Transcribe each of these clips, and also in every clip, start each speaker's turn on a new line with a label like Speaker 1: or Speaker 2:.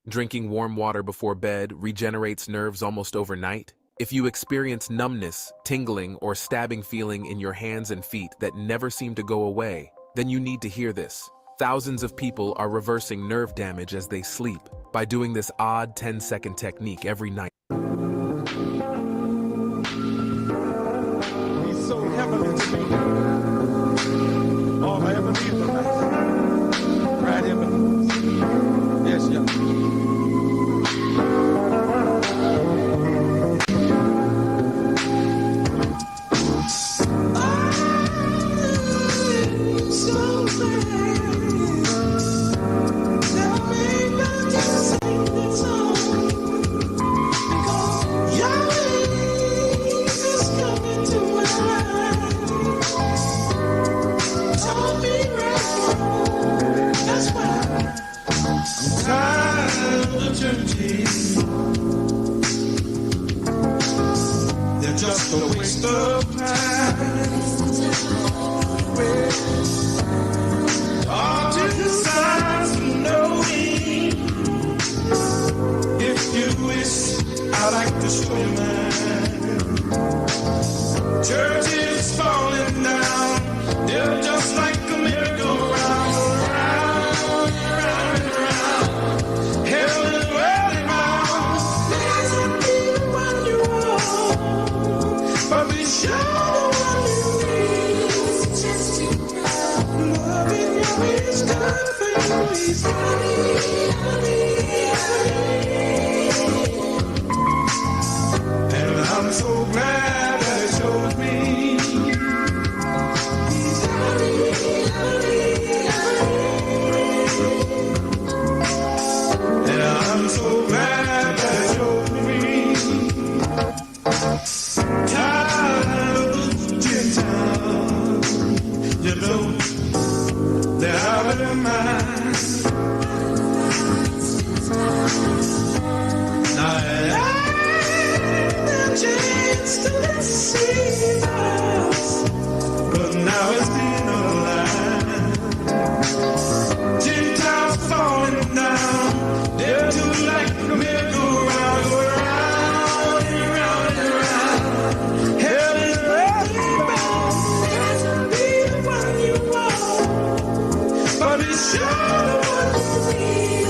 Speaker 1: Drinking warm water before bed regenerates nerves almost overnight. If you experience numbness, tingling, or stabbing feeling in your hands and feet that never seem to go away, then you need to hear this. Thousands of people are reversing nerve damage as they sleep by doing this odd 10-second technique every night.
Speaker 2: He's so heavenly to me. All I ever need tonight. Right here with us. Yes, Yahweh. They're just a waste of time. All to the signs of knowing. If you wish, I'd like to show you mine. Church is falling down. They're just like a merry-go-round. And I'm so glad that it showed me. And I'm so glad that it showed me. Tired of Gentiles, you know, they're out of their minds. Now I had a chance to deceive us, but now it's been alive. Gentiles falling down, they're too like a merry-go-round, go round and round and round. Hell is running round, there's a be the one you want, but it's sure what you need.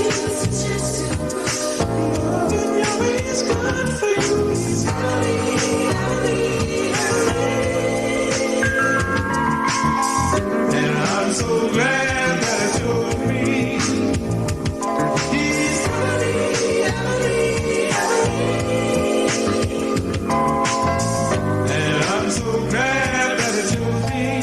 Speaker 2: Loving Yahweh is good for you. He's and I'm so glad that it showed me. He's and I'm so glad that it showed me.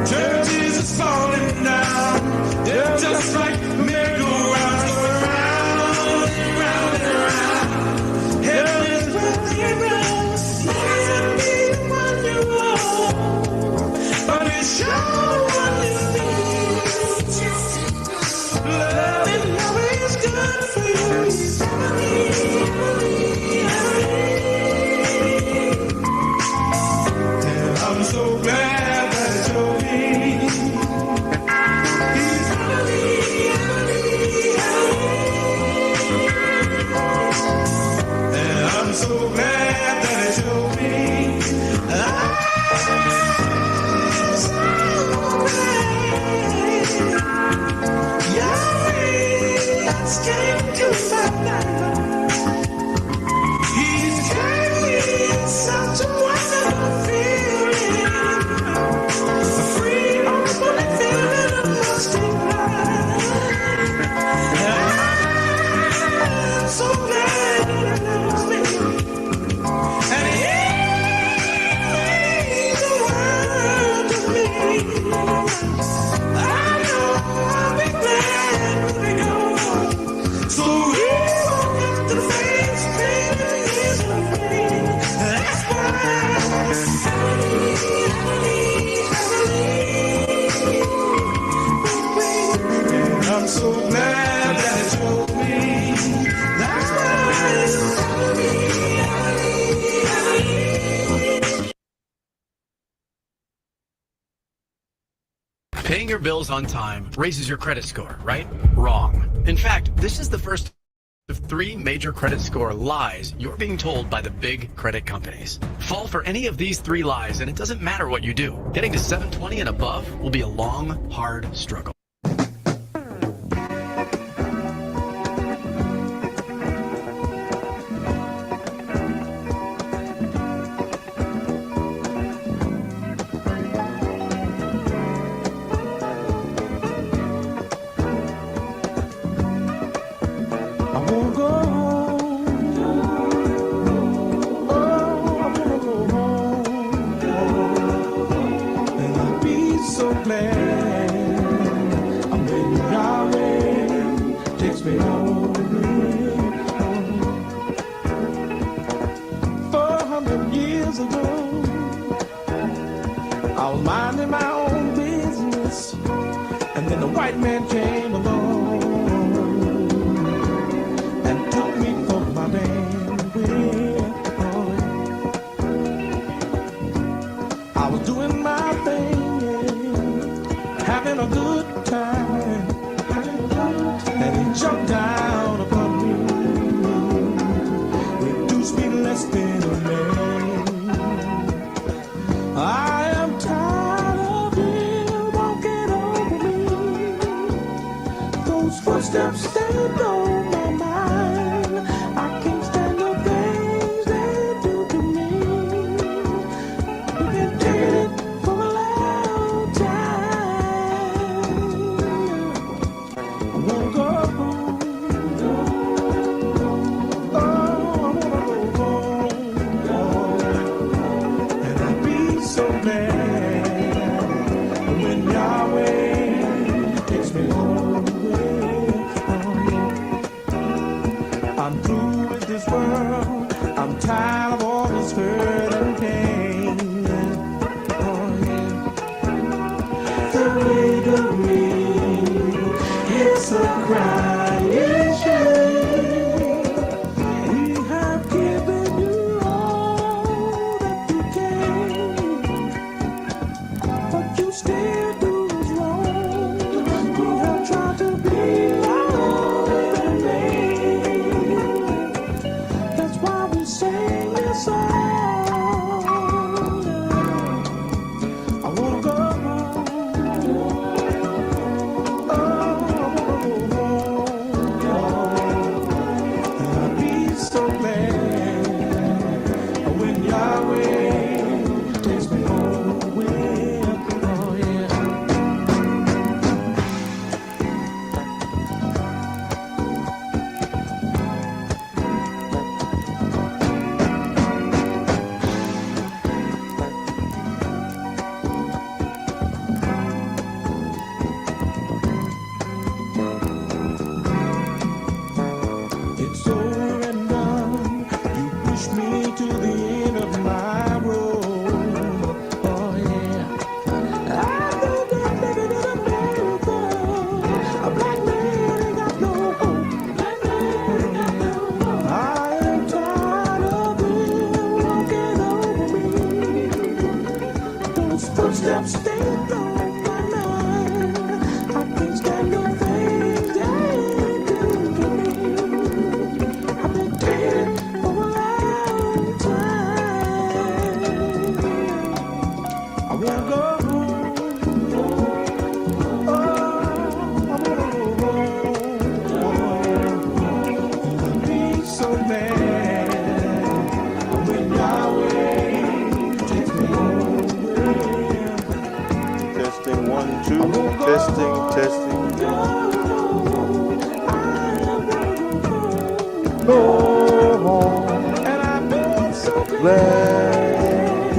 Speaker 2: Churches is falling down. They're just like merry-go-rounds, going round and round and round. Hell is running round. Might be the one you want, but it's sure what you need. Loving Yahweh is good for you. He's and I'm so glad that it showed me. He's and I'm so glad that it showed me. I'm so glad Yahweh has came to my life.
Speaker 3: Paying your bills on time raises your credit score, right? Wrong. In fact, this is the first of 3 major credit score lies you're being told by the big credit companies. Fall for any of these 3 lies and it doesn't matter what you do. Getting to 720 and above will be a long, hard struggle.
Speaker 2: I was minding my own business, and then the white man came along and took me for my damn will. I was doing my thing, yeah, having a good time, and he jumped down upon me, reduced me less than a man. I am tired of him walking over me. Those footsteps stand on my mind. I can't stand the things they do to me. We've been taking it for a long time. I wanna go home. Oh, I wanna go home. And I'll be so glad when Yahweh takes me home. I'm through with this world. I'm tired of all this hurt and pain. Oh yeah. The way, it's a crying shame. We have given you all that you can, but you still do us wrong. We have tried to be love and that's why we sing this song. I wanna go home. Oh, I wanna go home. And I'll be so glad when Yahweh takes me home. Oh yeah. It's over and done. You push me to the end of my road. Oh yeah. I know that living in America, a black man ain't got no hope. I am tired of them walking over me. Those footsteps stand on my mind. I can't stand the things they do to me. I've been taking it for a long time. I wanna go home. Oh, I wanna go home. And I'll be so mad when Yahweh takes me home.
Speaker 4: Testing 1, 2, testing, testing. Go home,
Speaker 2: And I've been so
Speaker 4: let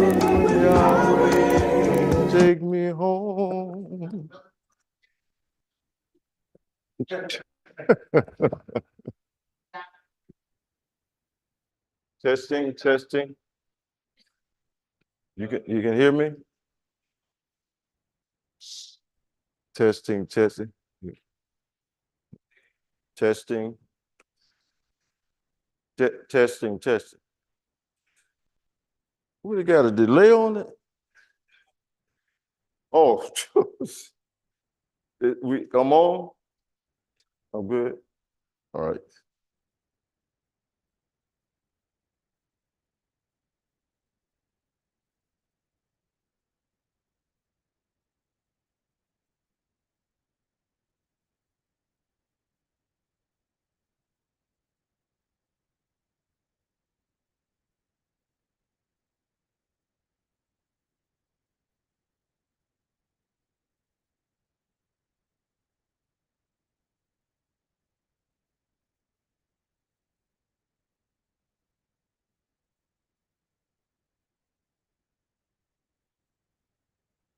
Speaker 4: Yahweh take me home. Testing, testing. You can hear me? Testing, testing. Testing. Testing, testing. We got a delay on it? Oh, I'm on? I'm good? All right.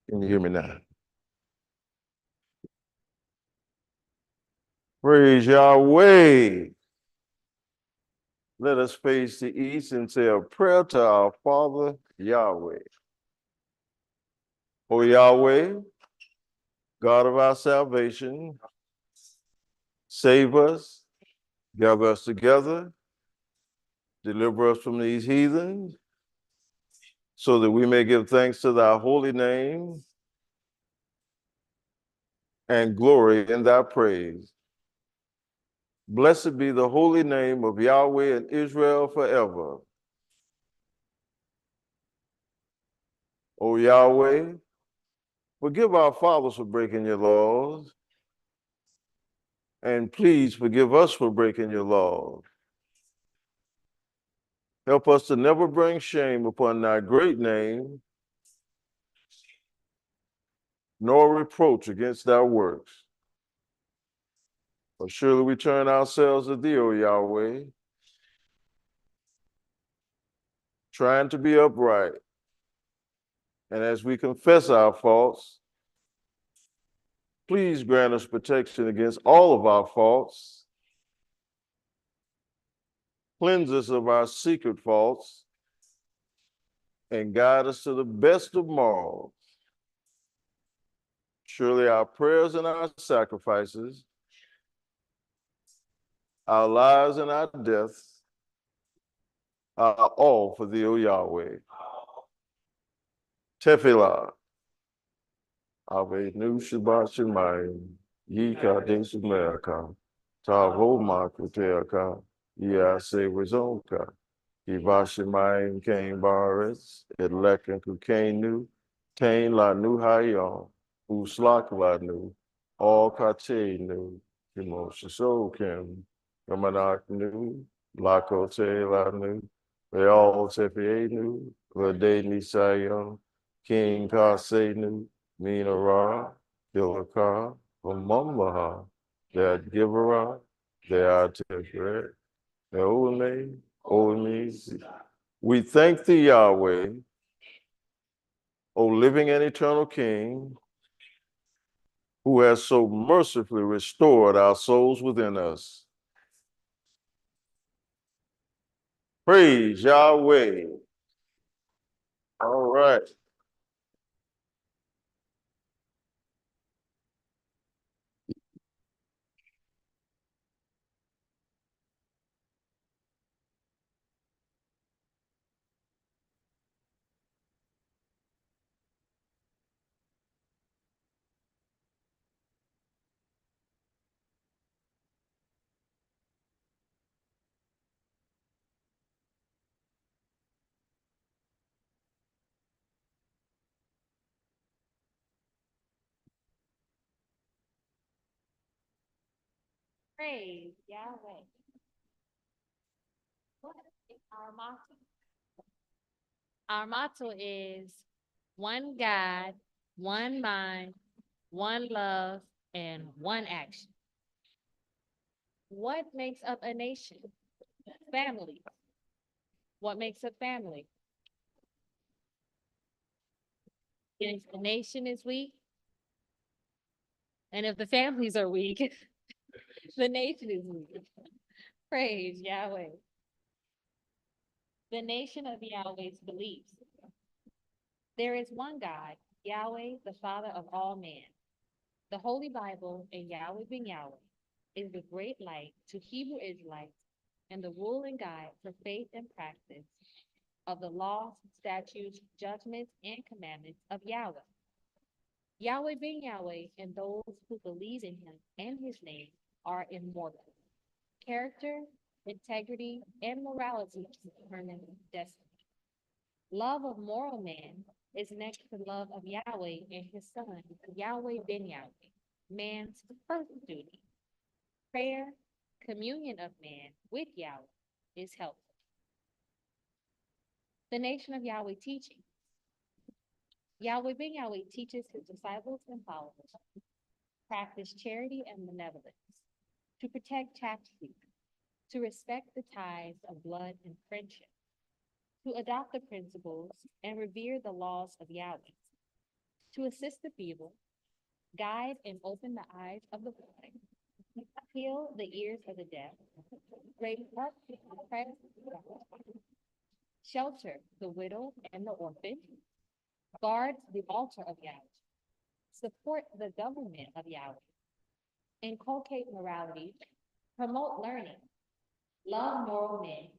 Speaker 4: Can you hear me now? Praise Yahweh. Let us face the east and say a prayer to our Father Yahweh. O Yahweh, God of our salvation, save us, gather us together, deliver us from these heathens, so that we may give thanks to thy holy name and glory in thy praise. Blessed be the holy name of Yahweh and Israel forever. O Yahweh, forgive our fathers for breaking your laws, and please forgive us for breaking your laws. Help us to never bring shame upon thy great name, nor reproach against thy works. For surely we turn ourselves to thee, O Yahweh, trying to be upright. And as we confess our faults, please grant us protection against all of our faults. Cleanse us of our secret faults and guide us to the best of morals. Surely our prayers and our sacrifices, our lives and our deaths are all for thee, O Yahweh. Tefillah, Ave Nu Shabbat Shemayim, Yi Kadesh America, Tavo Makuteaka, Yase Wazonka, Ivashimayim Kain Baris, Edlekin Kukainu, Tain La Nu Hayon, Uslak La Nu, All Kate Nu, Kimoshiso Kim, Kamanak Nu, Lako Te La Nu, Real Tepe Nu, Vade Nisayon, King Kase Nu, Mina Ra, Ilaka, Vamamaha, that Givera, that Tiferet, Olme. We thank thee, Yahweh, O living and eternal King, who has so mercifully restored our souls within us. Praise Yahweh. All right.
Speaker 5: Praise Yahweh. What is our motto? Our motto is one God, one mind, one love, and one action. What makes up a nation? Family. What makes up family? If the nation is weak, and if the families are weak, the nation is weak. Praise Yahweh. The nation of Yahweh's beliefs. There is one God, Yahweh, the Father of all men. The Holy Bible and Yahweh ben Yahweh is the great light to Hebrew Israelites and the rule and guide for faith and practice of the laws, statutes, judgments, and commandments of Yahweh. Yahweh being Yahweh, and those who believe in him and his name are immortal. Character, integrity, and morality determine destiny. Love of moral man is next to love of Yahweh and his son, Yahweh ben Yahweh, man's first duty. Prayer, communion of man with Yahweh is helpful. The nation of Yahweh teaching. Yahweh ben Yahweh teaches his disciples and followers practice charity and benevolence, to protect chastity, to respect the ties of blood and friendship, to adopt the principles and revere the laws of Yahweh, to assist the feeble, guide and open the eyes of the blind, heal the ears of the deaf, raise up the oppressed, shelter the widow and the orphan, guard the altar of Yahweh, support the government of Yahweh, inculcate morality, promote learning, love moral men,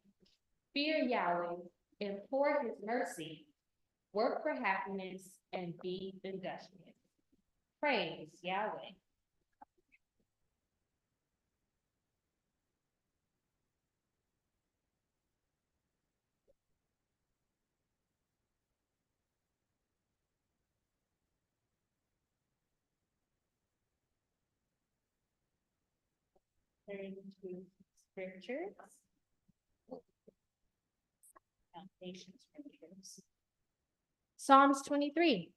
Speaker 5: fear Yahweh, implore his mercy, work for happiness, and be industrious. Praise Yahweh. Turning to scriptures. Foundation scriptures. Psalms 23.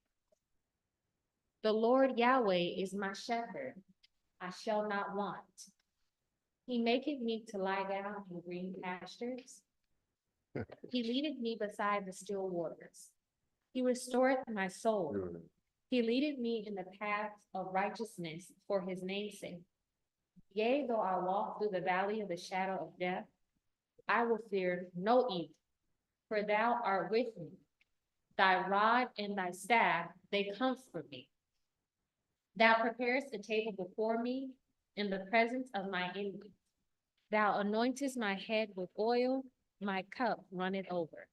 Speaker 5: The Lord Yahweh is my shepherd, I shall not want. He maketh me to lie down in green pastures. He leadeth me beside the still waters. He restoreth my soul. He leadeth me in the paths of righteousness for his name's sake. Yea, though I walk through the valley of the shadow of death, I will fear no evil, for thou art with me. Thy rod and thy staff, they comfort me. Thou preparest a table before me in the presence of my enemies. Thou anointest my head with oil, my cup runneth over.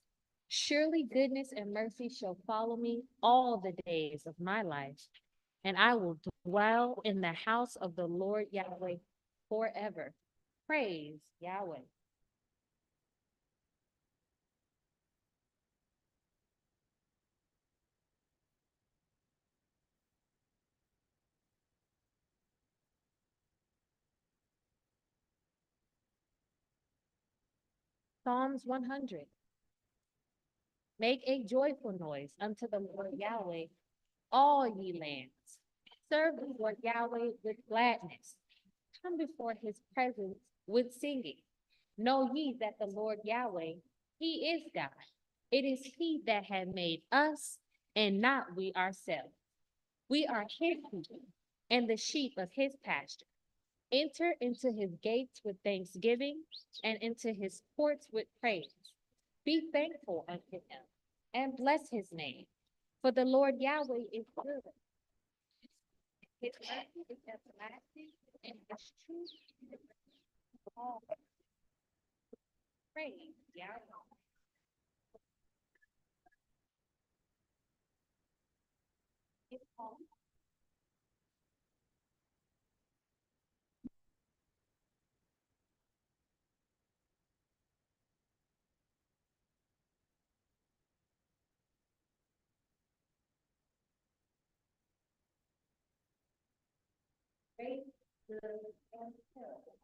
Speaker 5: Surely goodness and mercy shall follow me all the days of my life, and I will dwell in the house of the Lord Yahweh forever. Praise Yahweh. Psalms 100. Make a joyful noise unto the Lord Yahweh, all ye lands. Serve the Lord Yahweh with gladness. Come before his presence with singing. Know ye that the Lord Yahweh, he is God. It is he that hath made us, and not we ourselves. We are his people, and the sheep of his pasture. Enter into his gates with thanksgiving, and into his courts with praise. Be thankful unto him, and bless his name. For the Lord Yahweh is good. His mercy is everlasting, and his truth is all. Praise Yahweh. His home. Praise good and terrible.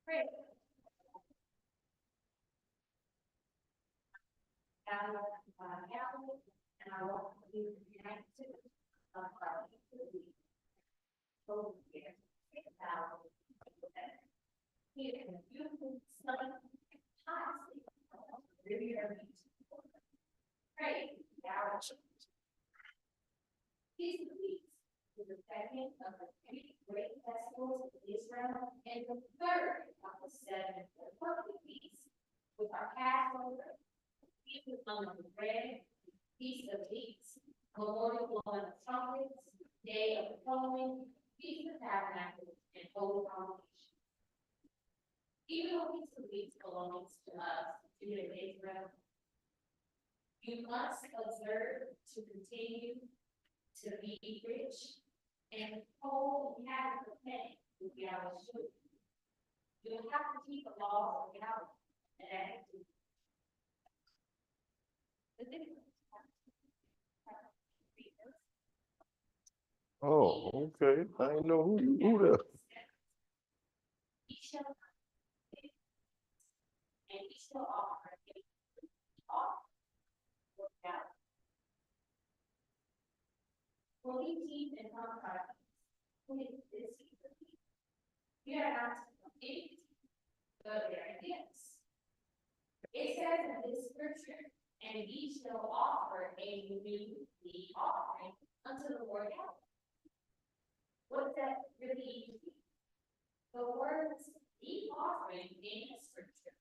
Speaker 5: Praise Yahweh, and I want to be united of our both here. He is a beautiful son, praise Yahweh. Peace and peace is the second of the three great festivals of Israel, and the third of the seven public feasts, with our Passover, feast of unleavened bread, feast of meats, memorial blowing of trumpets, day of atonement, feast of tabernacles, and holy convocation. Even though Feast of Weeks belongs to us, children of Israel, you must observe to continue to to be rich and whole and have the pay with Yahweh's children. You have to keep the laws of Yahweh, and that is the difference.
Speaker 4: Oh, okay. I didn't know who that.
Speaker 5: He shall not pay, and he shall offer a offering for Yahweh. For he keep and conquer, who is this? We are not it, but there it is. It says in this scripture, and ye shall offer a new meat offering unto the Lord Yahweh. What does that really mean? The words meat offering in the scripture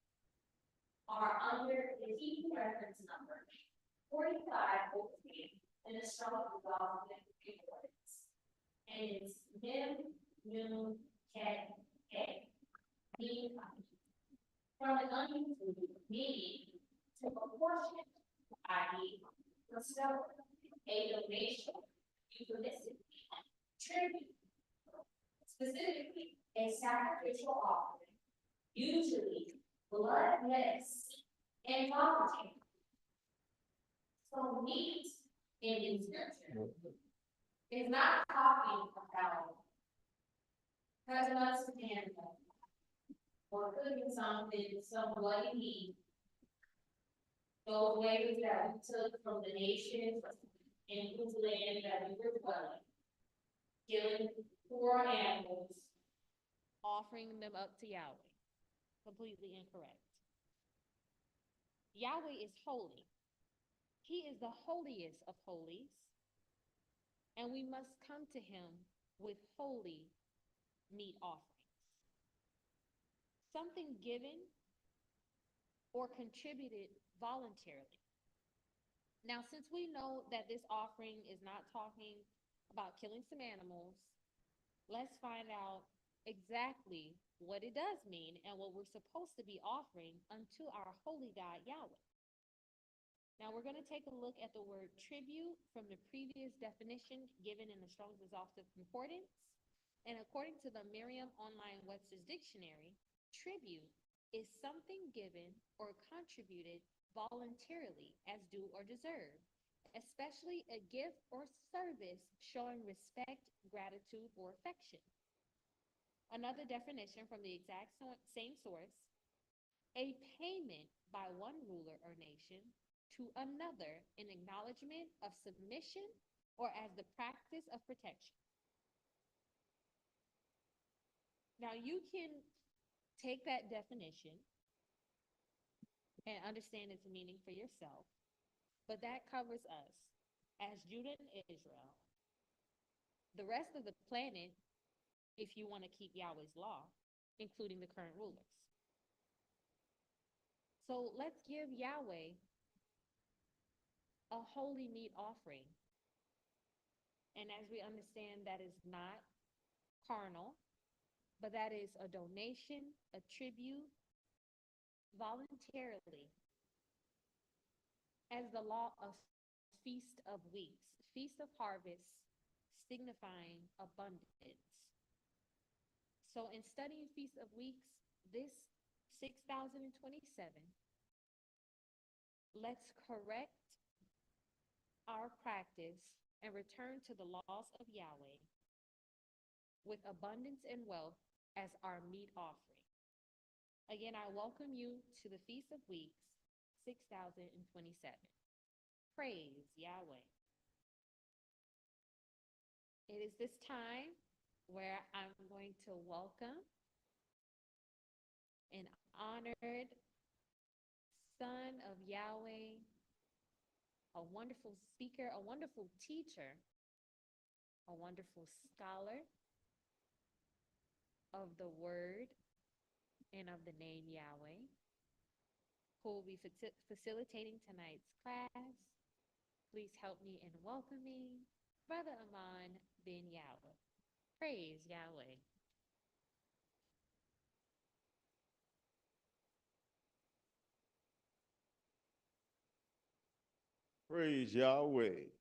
Speaker 5: are under the Hebrew reference number 4503 in the Strong's Concordance. And it's Mem, Nun, Ket, He, meaning from an unusual meaning to a portion, i.e., bestowal, a donation, euphemistically, tribute, specifically a sacrificial offering, usually bloodless and voluntary. So meat in scripture is not talking about cutting up some animal or cooking something, some bloody meat. Those ways that we took from the nations and whose land that we were dwelling, killing poor animals, offering them up to Yahweh. Completely incorrect. Yahweh is holy. He is the holiest of holies, and we must come to him with holy meat offerings. Something given or contributed voluntarily. Now, since we know that this offering is not talking about killing some animals, let's find out exactly what it does mean and what we're supposed to be offering unto our holy God Yahweh. Now we're going to take a look at the word tribute from the previous definition given in the Strong's Exhaustive Concordance. And according to the Merriam Online Webster's Dictionary, tribute is something given or contributed voluntarily as due or deserved, especially a gift or service showing respect, gratitude, or affection. Another definition from the exact same source, a payment by one ruler or nation to another in acknowledgement of submission or as the practice of protection. Now you can take that definition and understand its meaning for yourself, but that covers us as Judah and Israel. The rest of the planet, if you want to keep Yahweh's law, including the current rulers. So let's give Yahweh a holy meat offering. And as we understand, that is not carnal, but that is a donation, a tribute, voluntarily, as the law of Feast of Weeks, Feast of Harvest, signifying abundance. So in studying Feast of Weeks, this 6027, let's correct our practice and return to the laws of Yahweh with abundance and wealth as our meat offering. Again, I welcome you to the Feast of Weeks 6027. Praise Yahweh. It is this time where I'm going to welcome an honored son of Yahweh, a wonderful speaker, a wonderful teacher, a wonderful scholar of the word and of the name Yahweh, who will be facilitating tonight's class. Please help me in welcoming Brother Aman bin Yahweh. Praise Yahweh.
Speaker 4: Praise Yahweh.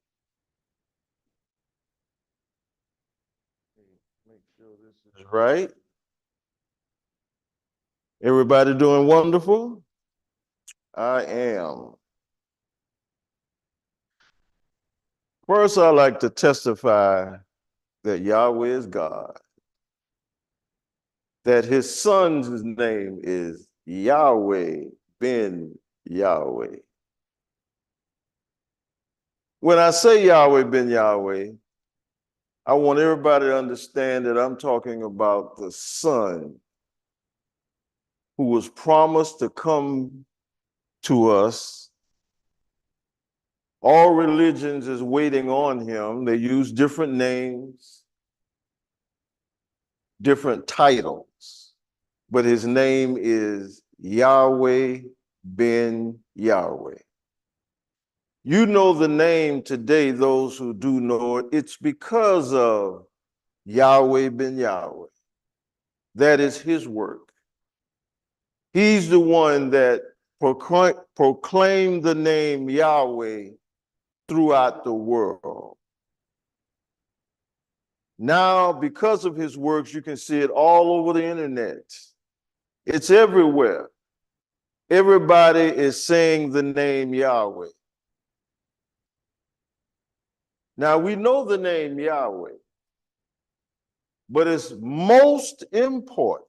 Speaker 4: Make sure this is right. Everybody doing wonderful? I am. First, I like to testify that Yahweh is God, that his son's name is Yahweh ben Yahweh. When I say Yahweh ben Yahweh, I want everybody to understand that I'm talking about the Son who was promised to come to us. All religions is waiting on him. They use different names, different titles, but his name is Yahweh ben Yahweh. You know the name today, those who do know it, it's because of Yahweh ben Yahweh. That is his work. He's the one that proclaimed the name Yahweh throughout the world. Now, because of his works, you can see it all over the internet. It's everywhere. Everybody is saying the name Yahweh. Now, we know the name Yahweh, but it's most important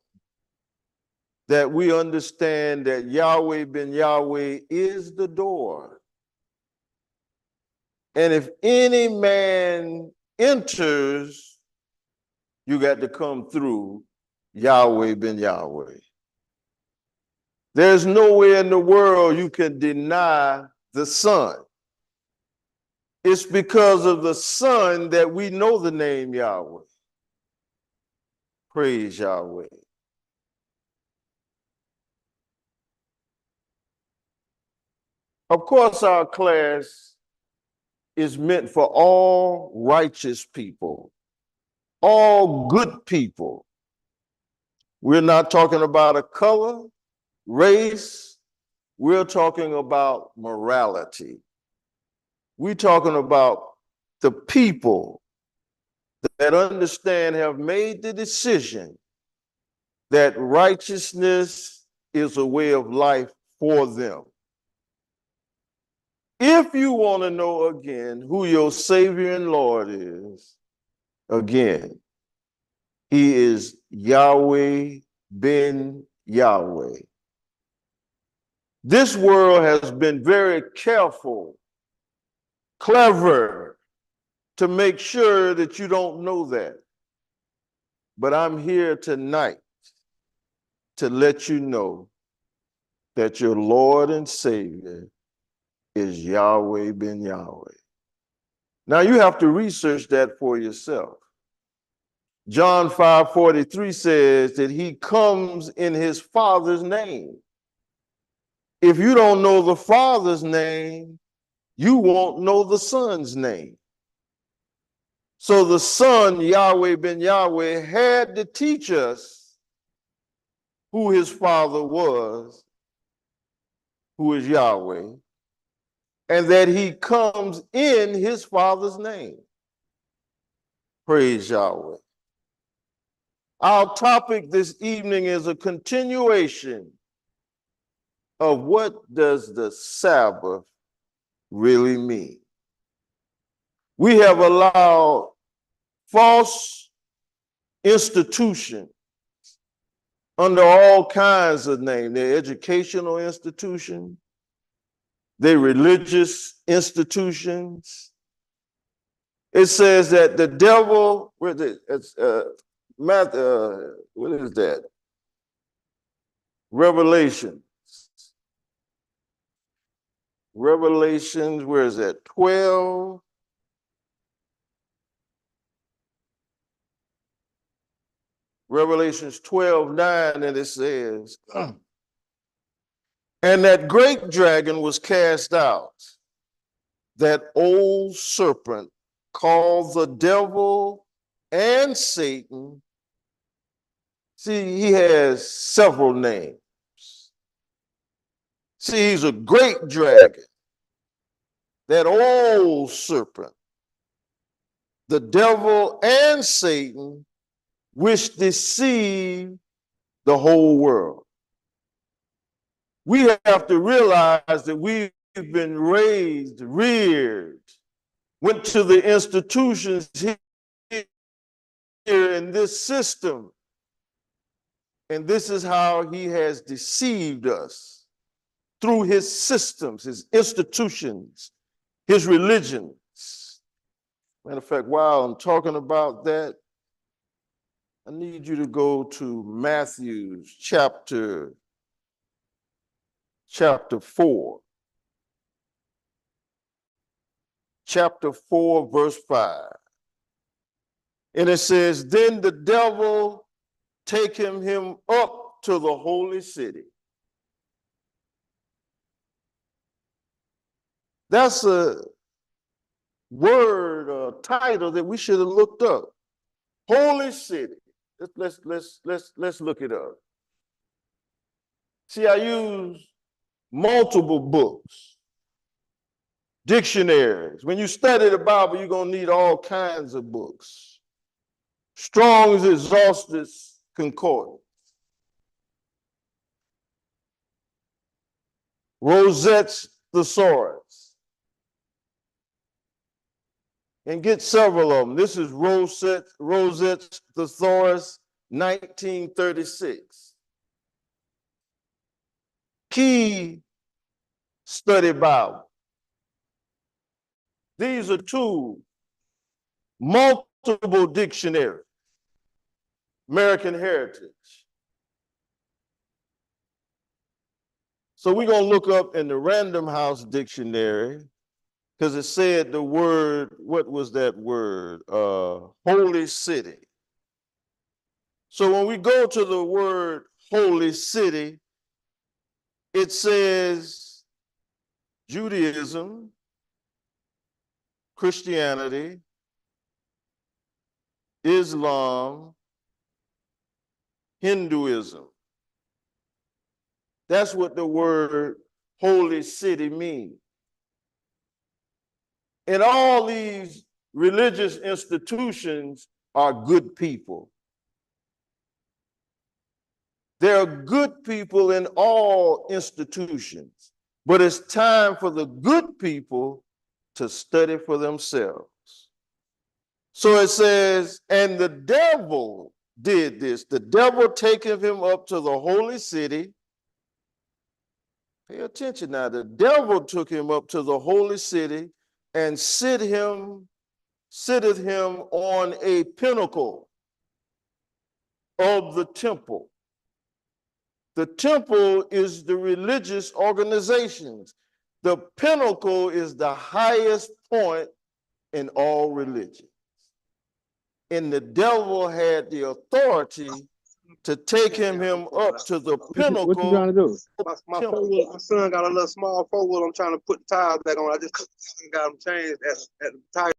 Speaker 4: that we understand that Yahweh ben Yahweh is the door. And if any man enters, you got to come through Yahweh ben Yahweh. There's nowhere in the world you can deny the Son. It's because of the Son that we know the name Yahweh. Praise Yahweh. Of course, our class is meant for all righteous people, all good people. We're not talking about a color, race. We're talking about morality. We're talking about the people that understand, have made the decision that righteousness is a way of life for them. If you want to know again who your Savior and Lord is, again, he is Yahweh ben Yahweh. This world has been very careful, clever, to make sure that you don't know that. But I'm here tonight to let you know that your Lord and Savior is Yahweh ben Yahweh. Now you have to research that for yourself. John 5:43 says that he comes in his Father's name. If you don't know the Father's name, you won't know the Son's name. So the Son, Yahweh ben Yahweh, had to teach us who his Father was, who is Yahweh, and that he comes in his Father's name. Praise Yahweh. Our topic this evening is a continuation of what does the Sabbath really mean. We have allowed false institutions under all kinds of names. They're educational institutions, they're religious institutions. It says that the devil, what is that? Revelations, where is that? 12. Revelations 12:9, and it says, and that great dragon was cast out, that old serpent called the devil and Satan. See, he has several names. See, he's a great dragon, that old serpent, the devil and Satan, which deceive the whole world. We have to realize that we've been raised, reared, went to the institutions here in this system. And this is how he has deceived us through his systems, his institutions, his religions. Matter of fact, while I'm talking about that, I need you to go to Matthew chapter 4. Chapter 4, verse 5. And it says, then the devil taking him up to the holy city. That's a word, a title that we should have looked up. Holy city. Let's look it up. See, I use multiple books, dictionaries. When you study the Bible, you're going to need all kinds of books. Strong's Exhaustive Concordance, Rosette's Thesaurus, and get several of them. This is Rosette's Thesaurus, 1936. Key Study Bible. These are two multiple dictionaries. American Heritage. So we're going to look up in the Random House Dictionary, because it said the word, what was that word? Holy city. So when we go to the word holy city, it says Judaism, Christianity, Islam, Hinduism. That's what the word holy city means. And all these religious institutions are good people. There are good people in all institutions, but it's time for the good people to study for themselves. So it says, and the devil did this. The devil taking him up to the holy city. Pay attention now. The devil took him up to the holy city and sitteth him on a pinnacle of the temple. The temple is the religious organizations. The pinnacle is the highest point in all religions. And the devil had the authority to take him up to the pinnacle.
Speaker 6: What you trying to do?
Speaker 7: My son got a little small 4-wheel. I'm trying to put the tires back on. I just got them changed at the tire.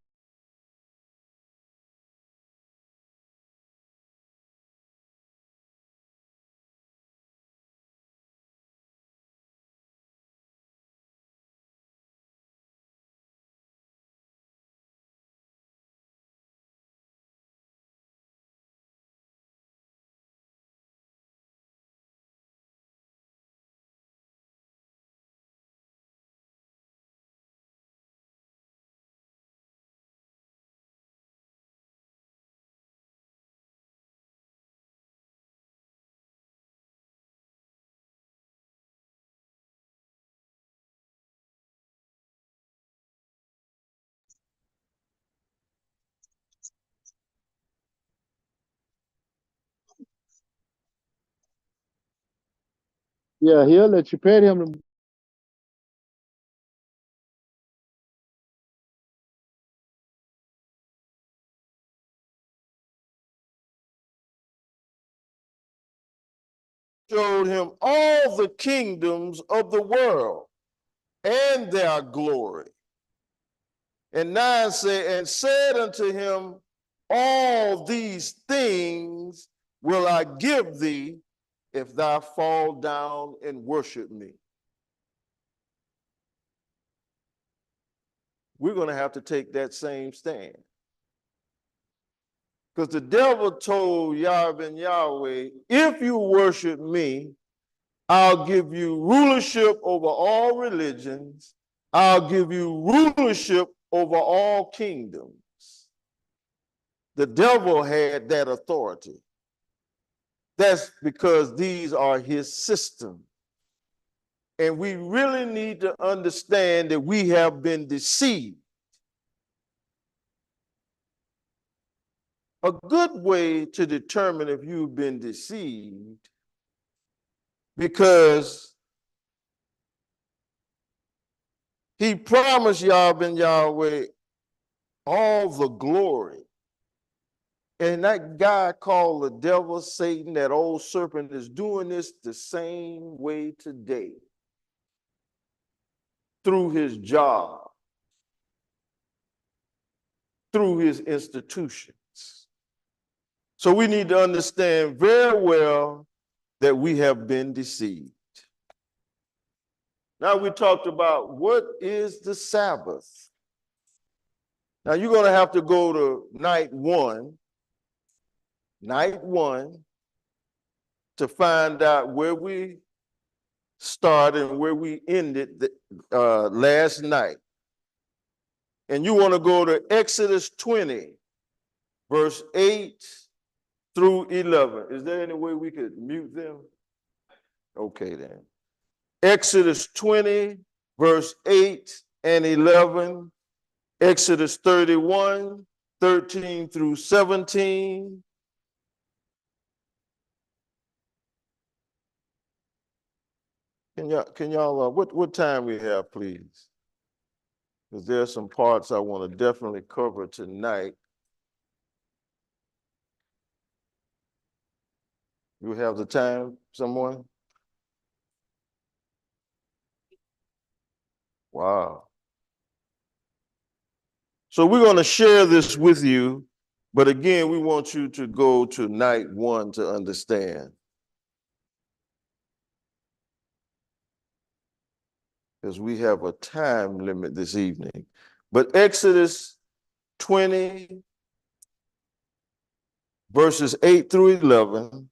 Speaker 6: Yeah, he'll let you pay him.
Speaker 4: Showed him all the kingdoms of the world and their glory. And 9 said, and said unto him, all these things will I give thee if thou fall down and worship me. We're going to have to take that same stand. Because the devil told Yahweh and Yahweh, if you worship me, I'll give you rulership over all religions. I'll give you rulership over all kingdoms. The devil had that authority. That's because these are his systems. And we really need to understand that we have been deceived. A good way to determine if you've been deceived, because he promised Yahweh and Yahweh all the glory. And that guy called the devil, Satan, that old serpent, is doing this the same way today through his job, through his institutions. So we need to understand very well that we have been deceived. Now we talked about what is the Sabbath. Now you're going to have to go to night one to find out where we started and where we ended last night. And you want to go to Exodus 20, verse 8 through 11. Is there any way we could mute them? Okay, then. Exodus 20, verse 8 and 11. Exodus 31, 13 through 17. Can y'all, what time we have, please? Because there are some parts I want to definitely cover tonight. You have the time, someone? Wow. So we're going to share this with you, but again, we want you to go to night one to understand. Because we have a time limit this evening. But Exodus 20, verses 8 through 11,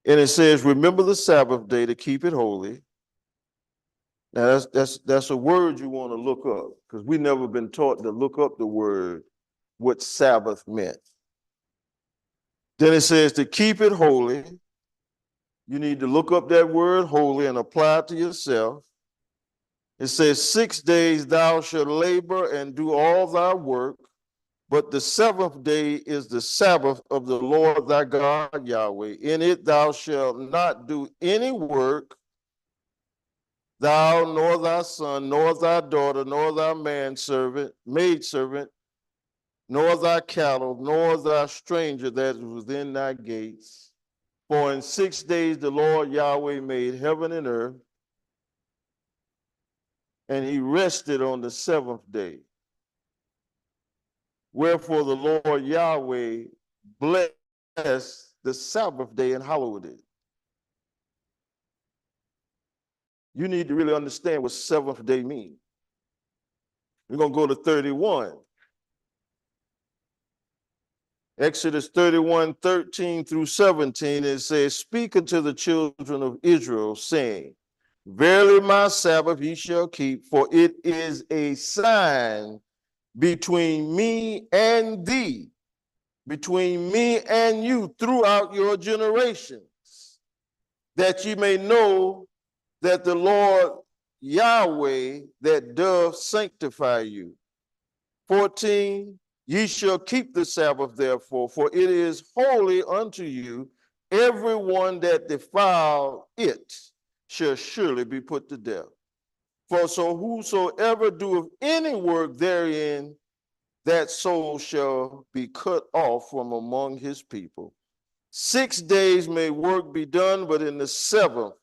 Speaker 4: and it says, remember the Sabbath day to keep it holy. Now that's a word you want to look up, because we've never been taught to look up the word, what Sabbath meant. Then it says to keep it holy. You need to look up that word holy and apply it to yourself. It says 6 days thou shalt labor and do all thy work, but the seventh day is the Sabbath of the Lord thy God, Yahweh. In it thou shalt not do any work, thou, nor thy son, nor thy daughter, nor thy maidservant, nor thy cattle, nor thy stranger that is within thy gates. For in 6 days the Lord Yahweh made heaven and earth, and he rested on the seventh day. Wherefore the Lord Yahweh blessed the Sabbath day and hallowed it. You need to really understand what seventh day means. We're going to go to 31. Exodus 31, 13 through 17, it says, speak unto the children of Israel, saying, verily my Sabbath ye shall keep, for it is a sign between me and thee, between me and you throughout your generations, that ye may know that the Lord Yahweh that doth sanctify you. 14, ye shall keep the Sabbath therefore, for it is holy unto you. Everyone that defile it shall surely be put to death. For so whosoever doeth any work therein, that soul shall be cut off from among his people. 6 days may work be done, but in the seventh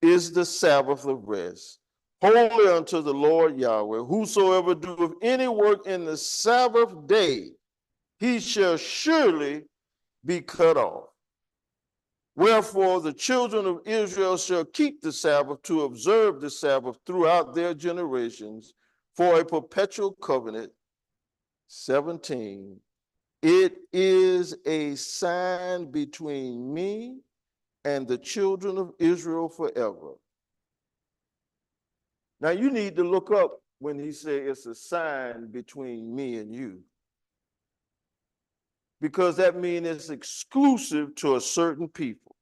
Speaker 4: is the Sabbath of rest, holy unto the Lord Yahweh. Whosoever doeth any work in the Sabbath day, he shall surely be cut off. Wherefore the children of Israel shall keep the Sabbath to observe the Sabbath throughout their generations for a perpetual covenant. 17, It is a sign between me and the children of Israel forever. Now you need to look up when he said it's a sign between me and you, because that means it's exclusive to a certain people.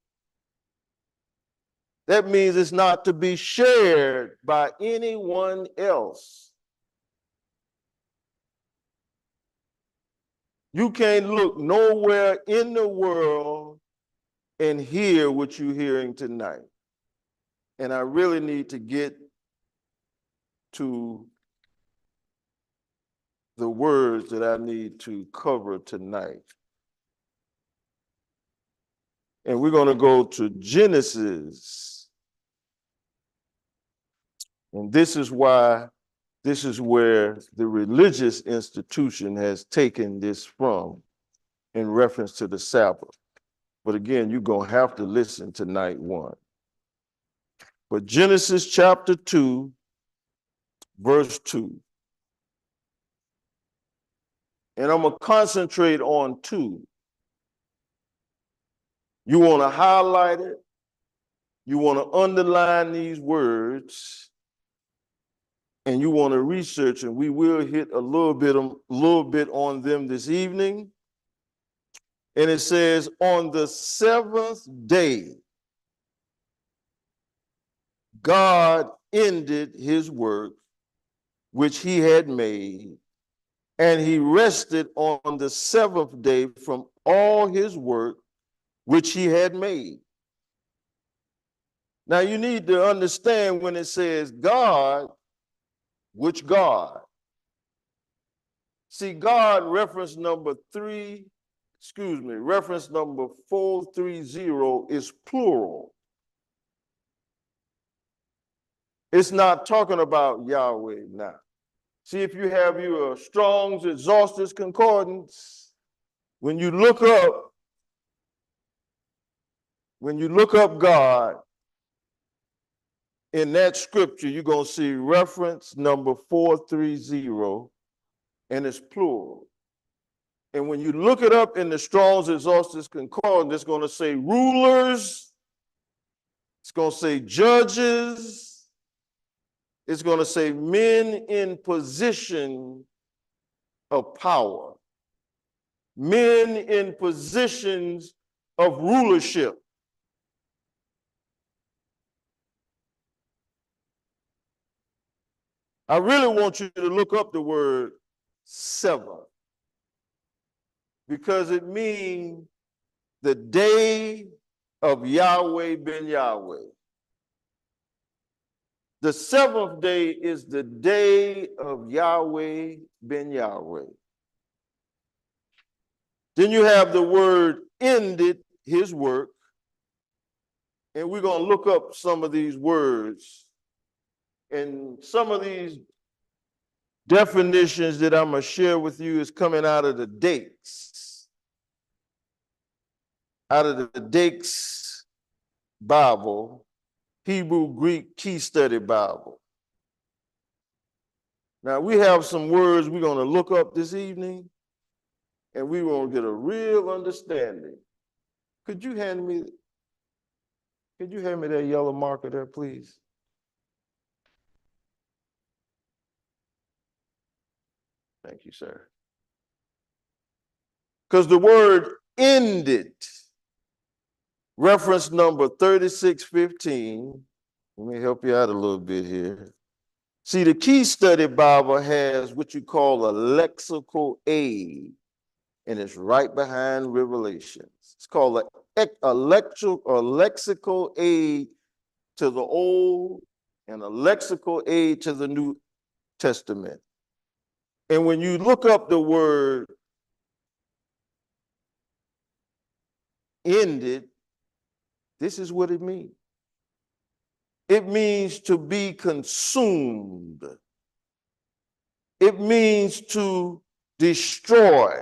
Speaker 4: That means it's not to be shared by anyone else. You can't look nowhere in the world and hear what you're hearing tonight. And I really need to get to the words that I need to cover tonight. And we're going to go to Genesis. And this is where the religious institution has taken this from in reference to the Sabbath. But again, you're going to have to listen to night one. But Genesis chapter 2, verse 2. And I'm going to concentrate on 2. You want to highlight it. You want to underline these words. And you want to research, and we will hit a little bit on them this evening. And it says, on the 7th day, God ended his work which he had made, and he rested on the 7th day from all his work which he had made. Now you need to understand when it says God, which God? See, God, reference number 430 is plural. It's not talking about Yahweh now. See, if you have your Strong's Exhaustive Concordance, when you look up God in that scripture, you're going to see reference number 430, and it's plural. And when you look it up in the Strong's Exhaustive Concordance, it's going to say rulers, it's going to say judges, it's going to say men in position of power, men in positions of rulership. I really want you to look up the word sever, because it means the day of Yahweh ben Yahweh. The 7th day is the day of Yahweh ben Yahweh. Then you have the word ended his work. And we're going to look up some of these words. And some of these definitions that I'm going to share with you is coming out of the Dakes. Out of the Dakes Bible, Hebrew Greek Key Study Bible. Now we have some words we're going to look up this evening, and we won't get a real understanding. Could you hand me that yellow marker there, please? Thank you, sir. Because the word ended, reference number 3615, let me help you out a little bit here. See, the Key Study Bible has what you call a lexical aid, and it's right behind Revelations. It's called a lexical aid to the Old and a lexical aid to the New Testament. And when you look up the word ended, this is what it means. It means to be consumed. It means to destroy.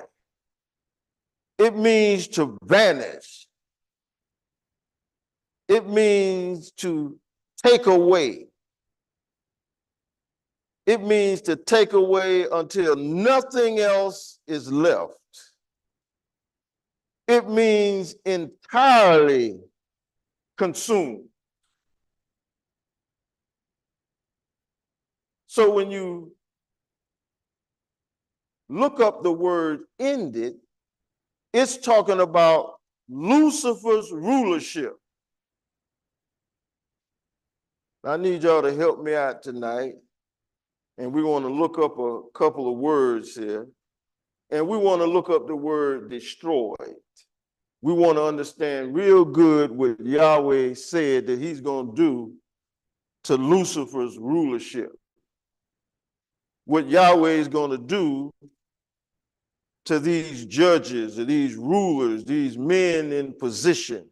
Speaker 4: It means to vanish. It means to take away. It means to take away until nothing else is left. It means entirely consumed. So when you look up the word ended, it's talking about Lucifer's rulership. I need y'all to help me out tonight. And we want to look up a couple of words here. And we want to look up the word destroyed. We want to understand real good what Yahweh said that he's going to do to Lucifer's rulership. What Yahweh is going to do to these judges, or these rulers, these men in position.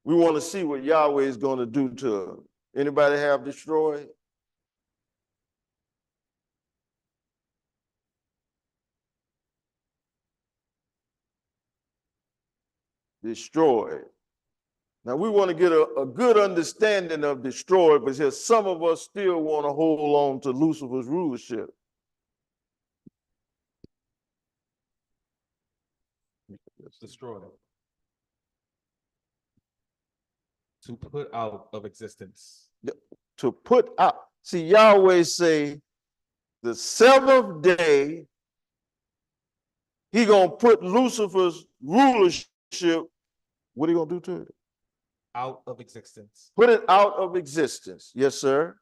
Speaker 4: We want to see what Yahweh is going to do to them. Anybody have destroyed? Destroyed. Now we want to get a good understanding of destroyed, but here some of us still want to hold on to Lucifer's rulership.
Speaker 1: Destroyed. To put out of existence.
Speaker 4: To put out. See, Yahweh say the seventh day, he gonna put Lucifer's rulership, what are you gonna do to it?
Speaker 1: Out of existence.
Speaker 4: Put it out of existence. Yes, sir.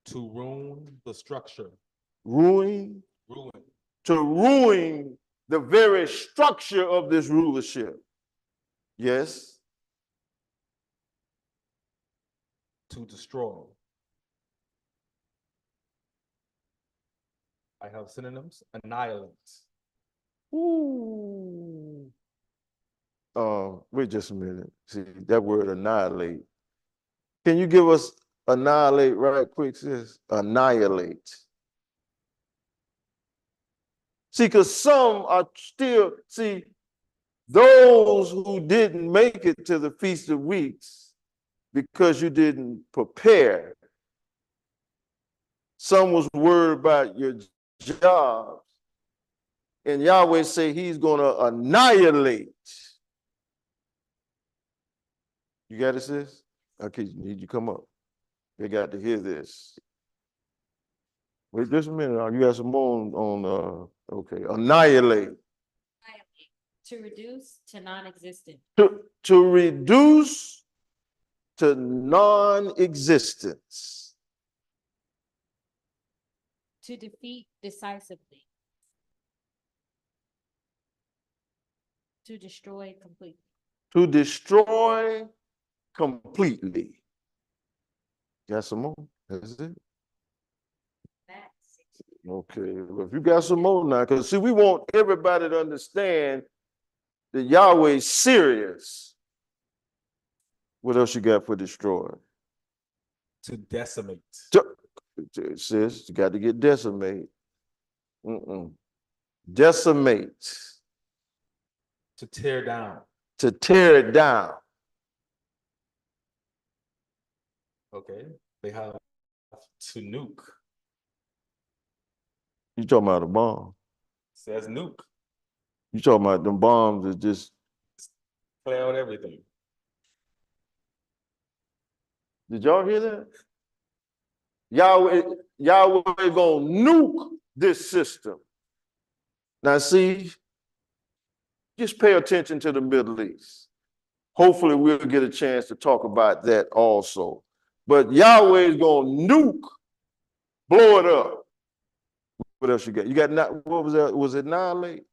Speaker 1: To ruin the structure.
Speaker 4: Ruin.
Speaker 1: Ruin.
Speaker 4: To ruin the very structure of this rulership. Yes.
Speaker 1: To destroy. I have synonyms. Annihilate.
Speaker 4: Ooh. Wait just a minute. See, that word annihilate. Can you give us annihilate right quick, sis? Annihilate. See, because some are still, see, those who didn't make it to the Feast of Weeks because you didn't prepare. Some was worried about your jobs. And Yahweh say he's going to annihilate. You got it, sis? Okay, need you come up. They got to hear this. Wait just a minute. You got some more on okay. Annihilate.
Speaker 5: To reduce to non-existent.
Speaker 4: To reduce to non-existence.
Speaker 5: To defeat decisively. To destroy completely.
Speaker 4: To destroy completely. Got some more? That's it? Okay, well, if you got some more now, because see, we want everybody to understand that Yahweh's serious. What else you got for destroy?
Speaker 1: To decimate.
Speaker 4: Sis, you got to get decimate. Decimate.
Speaker 1: To tear down.
Speaker 4: To tear it down.
Speaker 1: Okay. They have to nuke.
Speaker 4: You talking about a bomb?
Speaker 1: Says nuke.
Speaker 4: You talking about them bombs that just
Speaker 1: Play out everything.
Speaker 4: Did y'all hear that? Yahweh gonna nuke this system. Now see, just pay attention to the Middle East. Hopefully we'll get a chance to talk about that also. But Yahweh is gonna nuke, blow it up. What else you got? You got what was that? Was it annihilate?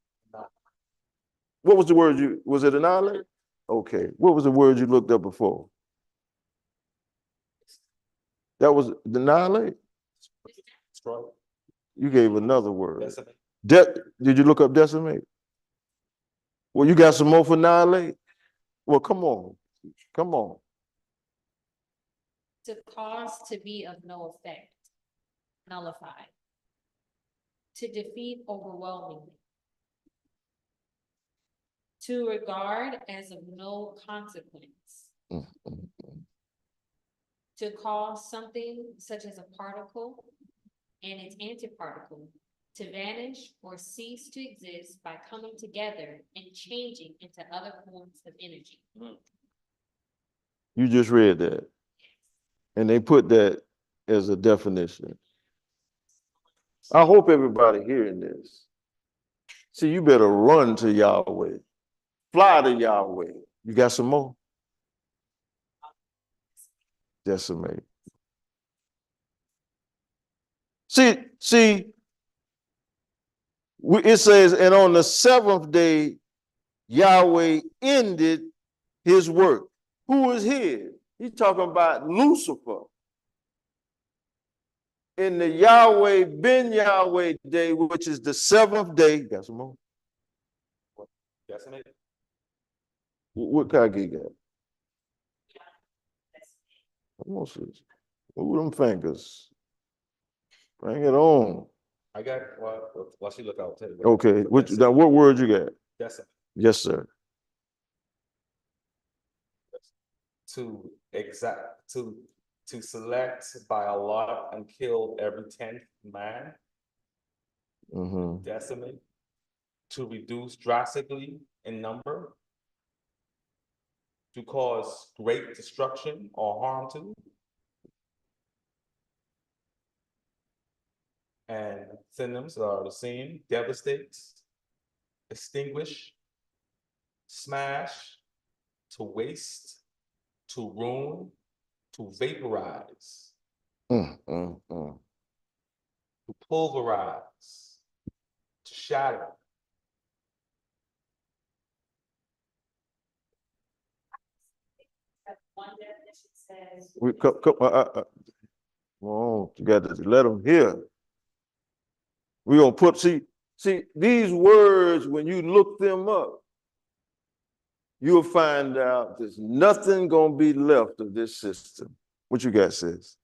Speaker 4: What was the word was it annihilate? Okay. What was the word you looked up before? That was annihilate?
Speaker 1: Destroy.
Speaker 4: You gave another word.
Speaker 1: Decimate.
Speaker 4: Did you look up decimate? Well, you got some more for annihilate? Well, come on. Come on.
Speaker 5: To cause to be of no effect. Nullified. To defeat overwhelmingly. To regard as of no consequence. To cause something such as a particle and its antiparticle to vanish or cease to exist by coming together and changing into other forms of energy.
Speaker 4: You just read that. And they put that as a definition. I hope everybody hearing this. See, you better run to Yahweh. Fly to Yahweh. You got some more? Decimate. See, it says, and on the seventh day, Yahweh ended his work. Who is his? He's talking about Lucifer. In the Yahweh ben Yahweh day, which is the seventh day. Got some more?
Speaker 1: Decimate.
Speaker 4: What kind you got? Come on, sis. Move them fingers. Bring it on.
Speaker 1: I got, while she look out.
Speaker 4: Okay, now what word you got?
Speaker 1: Decimate.
Speaker 4: Yes, sir.
Speaker 1: To select by a lot and kill every 10th man.
Speaker 4: Mm-hmm.
Speaker 1: Decimate. To reduce drastically in number. To cause great destruction or harm to. And synonyms are the same: devastate, extinguish, smash, to waste, to ruin, to vaporize, to pulverize, to shatter.
Speaker 5: One definition says.
Speaker 4: Oh, you got to let them hear. We're gonna put, see, these words, when you look them up, you'll find out there's nothing gonna be left of this system. What you got, sis?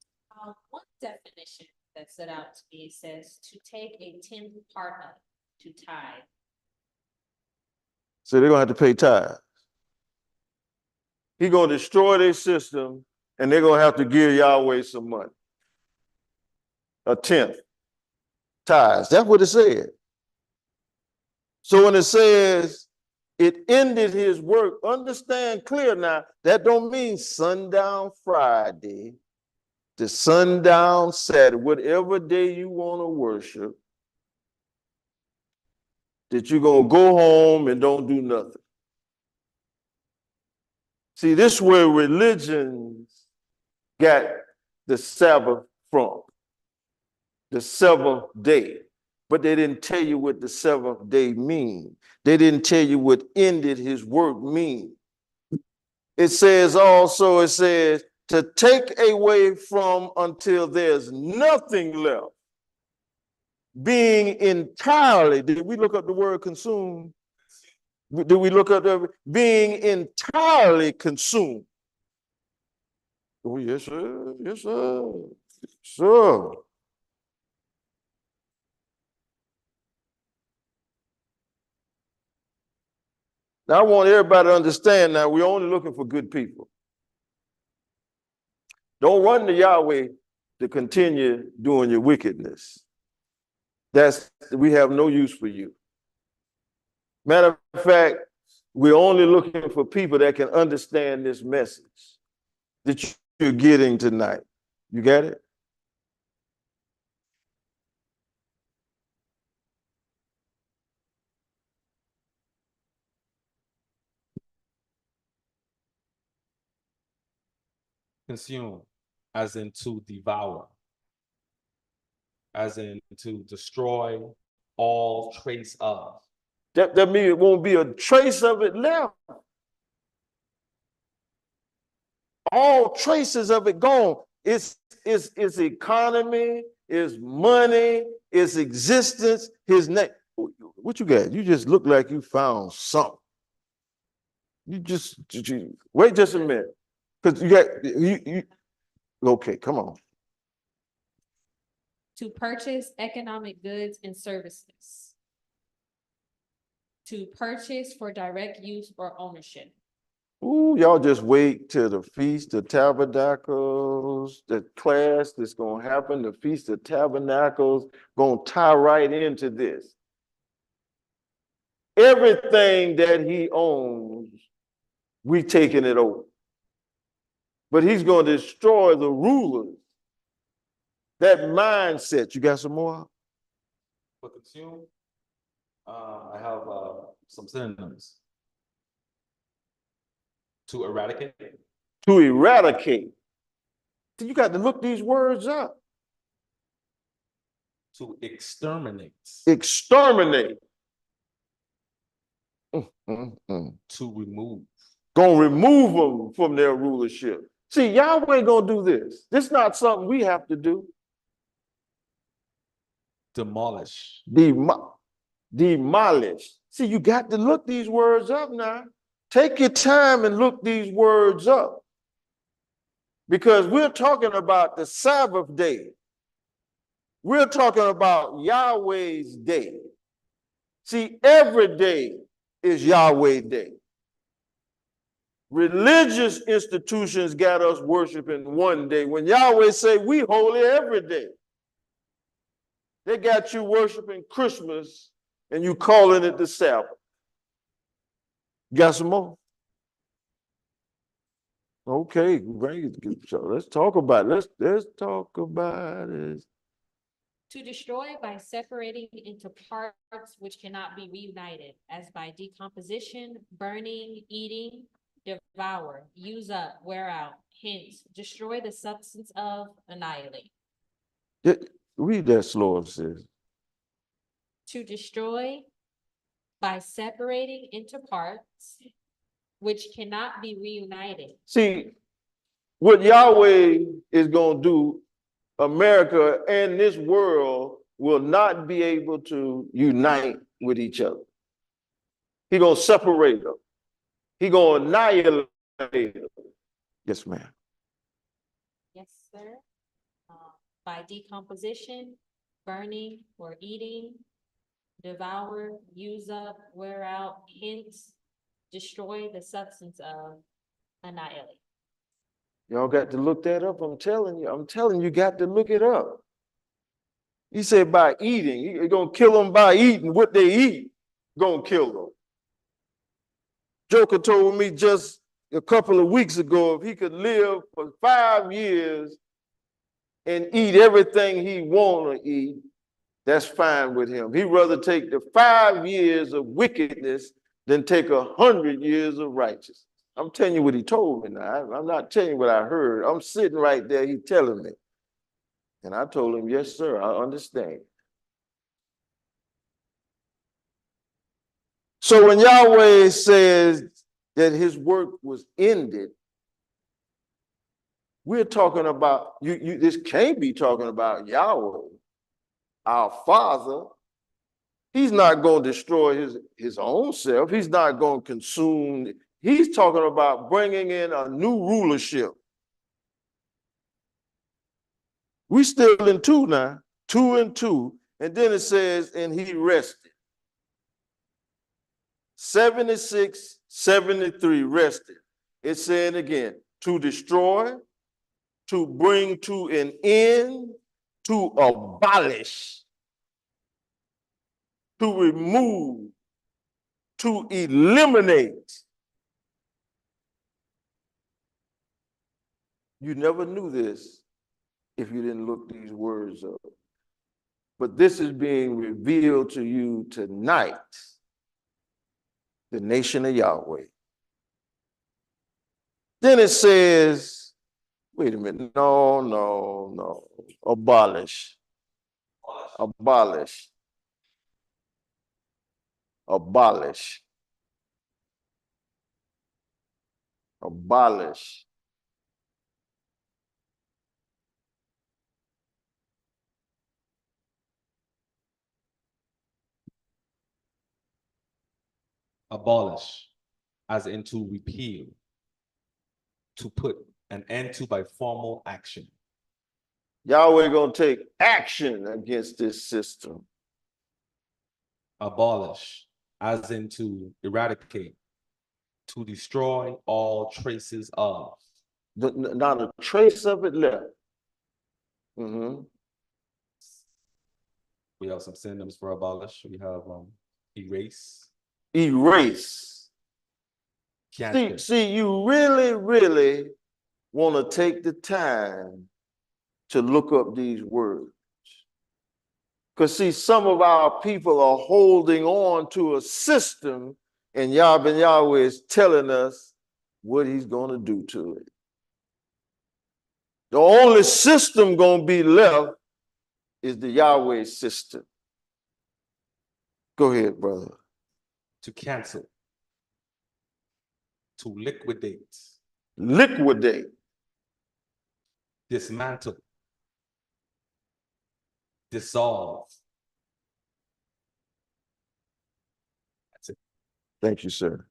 Speaker 5: One definition that stood out to me says to take a 10th part of, to tithe.
Speaker 4: So they're gonna have to pay tithes. He's gonna destroy their system, and they're gonna have to give Yahweh some money. A 10th. Tithes. That's what it said. So when it says it ended his work, understand clear now, that don't mean sundown Friday to sundown Saturday, whatever day you want to worship, that you're going to go home and don't do nothing. See, this is where religions got the Sabbath from, the seventh day. But they didn't tell you what the seventh day mean. They didn't tell you what ended his work mean. It says also, to take away from until there's nothing left. Being entirely, did we look up the word consume? Did we look up being entirely consumed? Oh, yes, sir. Yes, sir. Sure. Now, I want everybody to understand now, we're only looking for good people. Don't run to Yahweh to continue doing your wickedness. We have no use for you. Matter of fact, we're only looking for people that can understand this message that you're getting tonight. You got it?
Speaker 1: Consume, as in to devour, as in to destroy all trace of.
Speaker 4: That means it won't be a trace of it left. All traces of it gone. It's economy, it's money, it's existence, his name. What you got? You just look like you found something. Wait just a minute. Because you okay, come on.
Speaker 5: To purchase economic goods and services. To purchase for direct use or ownership.
Speaker 4: Ooh, y'all just wait till the Feast of Tabernacles, the class that's gonna happen, the Feast of Tabernacles, gonna tie right into this. Everything that he owns, we taking it over. But he's gonna destroy the rulers. That mindset. You got some more?
Speaker 8: For consume, I have some synonyms. To eradicate,
Speaker 4: To eradicate. You got to look these words up.
Speaker 8: to exterminate,
Speaker 4: Exterminate.
Speaker 8: to remove,
Speaker 4: Gonna remove them from their rulership. See, Yahweh gonna do this. This is not something we have to do.
Speaker 8: demolish,
Speaker 4: Demolish. See, you got to look these words up now. Take your time and look these words up. Because we're talking about the Sabbath day. We're talking about Yahweh's day. See, every day is Yahweh day. Religious institutions got us worshiping one day. When Yahweh say we holy every day. They got you worshiping Christmas and you calling it the Sabbath. Got some more? Okay, bring it. So let's talk about it. Let's talk about it.
Speaker 5: To destroy by separating into parts which cannot be reunited, as by decomposition, burning, eating, devour, use up, wear out, hence destroy the substance of, annihilate.
Speaker 4: Read that slower, sis.
Speaker 5: To destroy by separating into parts which cannot be reunited.
Speaker 4: See, what Yahweh is going to do, America and this world will not be able to unite with each other. He's going to separate them. He's going to annihilate them. Yes, ma'am.
Speaker 5: Yes, sir. By decomposition, burning or eating, devour, use up, wear out, hence destroy the substance of, annihilate.
Speaker 4: Y'all got to look that up. I'm telling you got to look it up. He said by eating, you're going to kill them by eating what they eat. Going to kill them. Joker told me just a couple of weeks ago, if he could live for 5 years and eat everything he want to eat, that's fine with him. He'd rather take the 5 years of wickedness than take 100 years of righteousness. I'm telling you what he told me now. I'm not telling you what I heard. I'm sitting right there, he's telling me. And I told him, yes, sir, I understand. So when Yahweh says that his work was ended, we're talking about, this can't be talking about Yahweh, our Father. He's not going to destroy his own self. He's not going to consume. He's talking about bringing in a new rulership. We still in 2 now, 2 and 2. And then it says, and he rested. 76, 73 rested. It's saying again, to destroy, to bring to an end, to abolish, to remove, to eliminate. You never knew this if you didn't look these words up. But this is being revealed to you tonight. The nation of Yahweh. Then it says, wait a minute, no. Abolish. Abolish. Abolish. Abolish.
Speaker 8: abolish, as in to repeal, to put an end to by formal action.
Speaker 4: Yahweh gonna take action against this system.
Speaker 8: Abolish, as in to eradicate, to destroy all traces of.
Speaker 4: Not a trace of it left. Mm-hmm.
Speaker 8: We have some synonyms for abolish. We have erase.
Speaker 4: Erase.
Speaker 8: Cancel.
Speaker 4: See, you really want to take the time to look up these words. Because see, some of our people are holding on to a system, and Yahweh is telling us what he's going to do to it. The only system going to be left is the Yahweh system. Go ahead, brother.
Speaker 8: To cancel. To liquidate.
Speaker 4: Liquidate.
Speaker 8: Dismantle. Dissolve. That's it.
Speaker 4: Thank you, sir.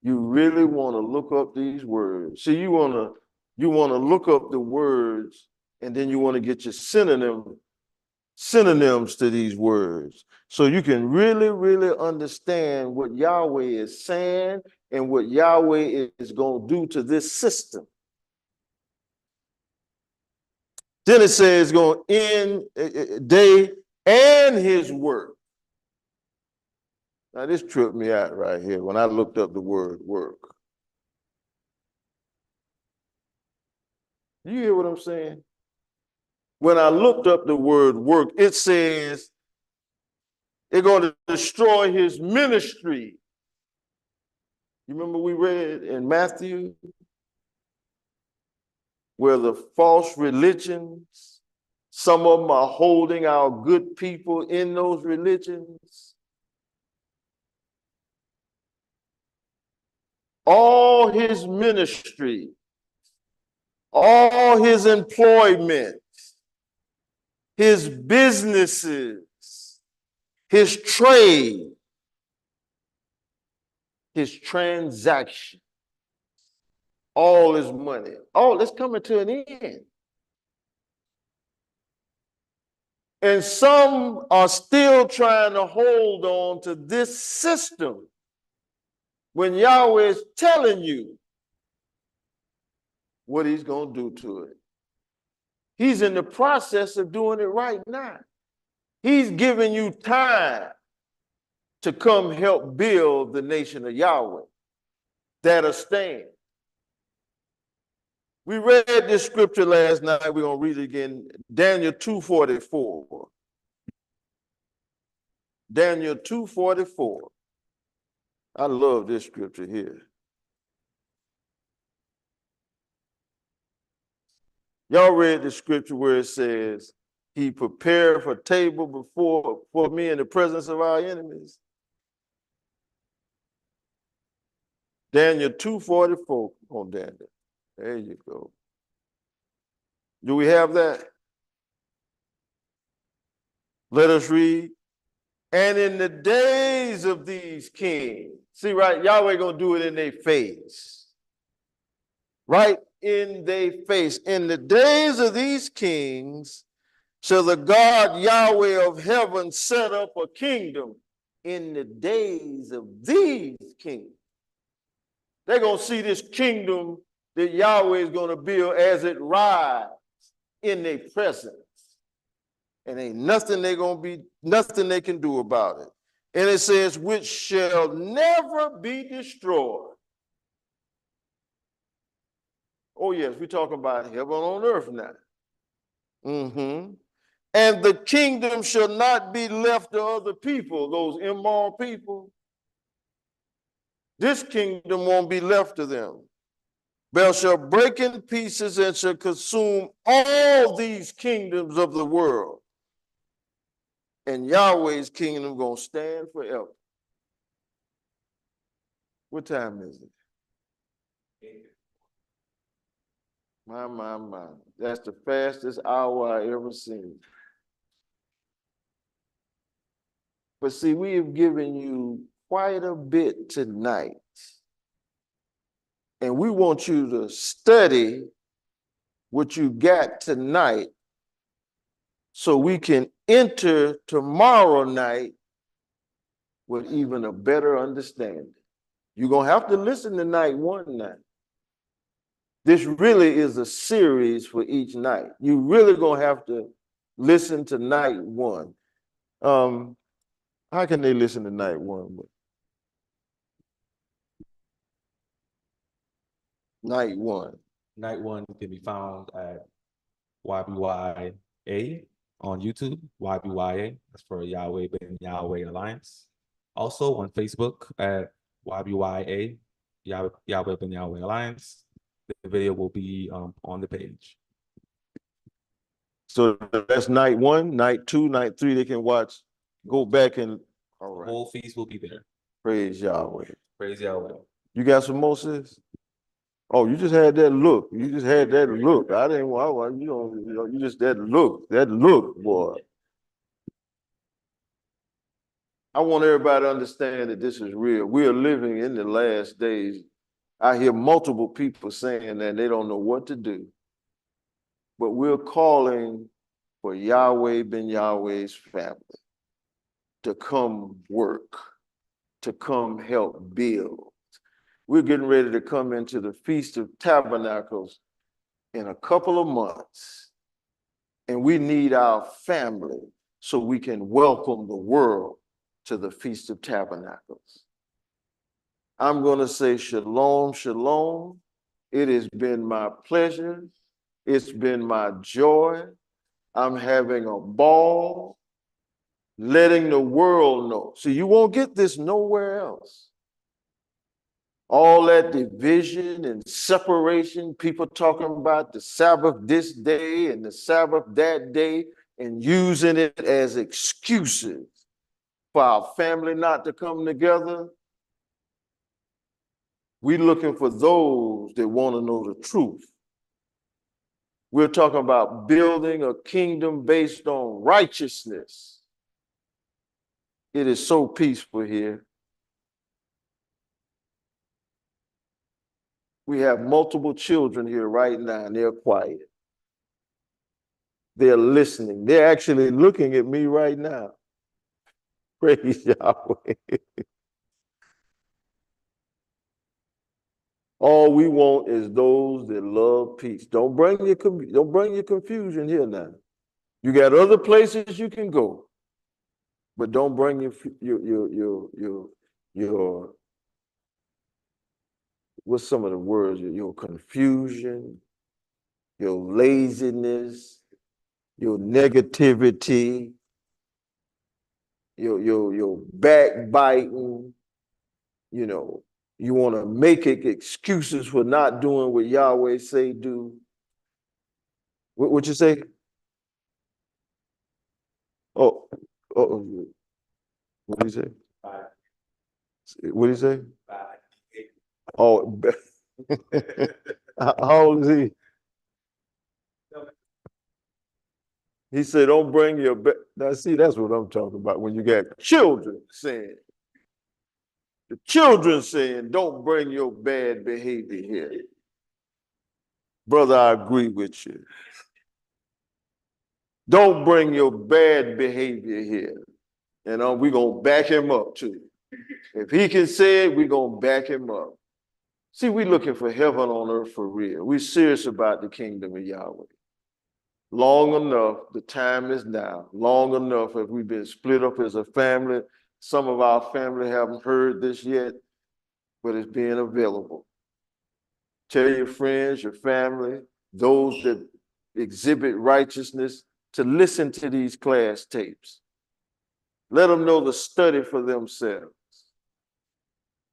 Speaker 4: You really want to look up these words. See, you want to look up the words, and then you want to get your synonyms to these words, so you can really understand what Yahweh is saying and what Yahweh is going to do to this system. Then it says going to end day and his work. Now this tripped me out right here when I looked up the word work. You hear what I'm saying? When I looked up the word work, it says they're going to destroy his ministry. You remember we read in Matthew where the false religions, some of them are holding our good people in those religions. All his ministry, all his employment, his businesses, his trade, his transaction, all his money, all that's coming to an end. And some are still trying to hold on to this system when Yahweh is telling you what he's going to do to it. He's in the process of doing it right now. He's giving you time to come help build the nation of Yahweh that'll stand. We read this scripture last night. We're going to read it again. Daniel 2:44. Daniel 2:44. I love this scripture here. Y'all read the scripture where it says, he prepared a table before me in the presence of our enemies. Daniel 2:44. Come on, Daniel. There you go. Do we have that? Let us read. And in the days of these kings, see, right, Yahweh gonna do it in their face. Right in their face. In the days of these kings, shall the God Yahweh of heaven set up a kingdom. In the days of these kings. They're going to see this kingdom that Yahweh is going to build as it rides in their presence. And ain't nothing nothing they can do about it. And it says, which shall never be destroyed. Oh yes, we're talking about heaven on earth now. And the kingdom shall not be left to other people, those immoral people. This kingdom won't be left to them. But shall break in pieces and shall consume all these kingdoms of the world. And Yahweh's kingdom gonna stand forever. What time is it? My. That's the fastest hour I ever seen. But see, we have given you quite a bit tonight. And we want you to study what you got tonight so we can enter tomorrow night with even a better understanding. You're going to have to listen to night one now. This really is a series for each night. You really going to have to listen to night one. How can they listen to night one? Night one.
Speaker 8: Night one can be found at YBYA on YouTube. YBYA, that's for Yahweh Ben Yahweh Alliance. Also on Facebook at YBYA, Yahweh Ben Yahweh Alliance. The video will be on the page.
Speaker 4: So that's night one, night two, night three. They can watch, go back and, all right.
Speaker 8: Whole feast will be there.
Speaker 4: Praise Yahweh.
Speaker 8: Praise Yahweh.
Speaker 4: You got some more, sis? Oh, you just had that look. You just had that look. I didn't want, you just that look, boy. I want everybody to understand that this is real. We are living in the last days. I hear multiple people saying that they don't know what to do. But we're calling for Yahweh Ben Yahweh's family to come work, to come help build. We're getting ready to come into the Feast of Tabernacles in a couple of months. And we need our family so we can welcome the world to the Feast of Tabernacles. I'm going to say shalom, shalom. It has been my pleasure. It's been my joy. I'm having a ball, letting the world know. See, you won't get this nowhere else. All that division and separation, people talking about the Sabbath this day and the Sabbath that day and using it as excuses for our family not to come together. We're looking for those that want to know the truth. We're talking about building a kingdom based on righteousness. It is so peaceful here. We have multiple children here right now, and they're quiet. They're listening. They're actually looking at me right now. Praise Yahweh. All we want is those that love peace. Don't bring your confusion here now. You got other places you can go, but don't bring your what's some of the words? Your confusion, your laziness, your negativity, your backbiting. You know, you want to make excuses for not doing what Yahweh say do. What you say? Oh, what do you say? What do you say? Oh, how old is he? He said, don't bring your now see, that's what I'm talking about when you got children saying. The children saying, don't bring your bad behavior here. Brother, I agree with you. Don't bring your bad behavior here. And we're going to back him up too. If he can say it, we're going to back him up. See, we're looking for heaven on earth for real. We're serious about the kingdom of Yahweh. Long enough, the time is now. Long enough if we've been split up as a family. Some of our family haven't heard this yet, but it's being available. Tell your friends, your family, those that exhibit righteousness to listen to these class tapes. Let them know the study for themselves.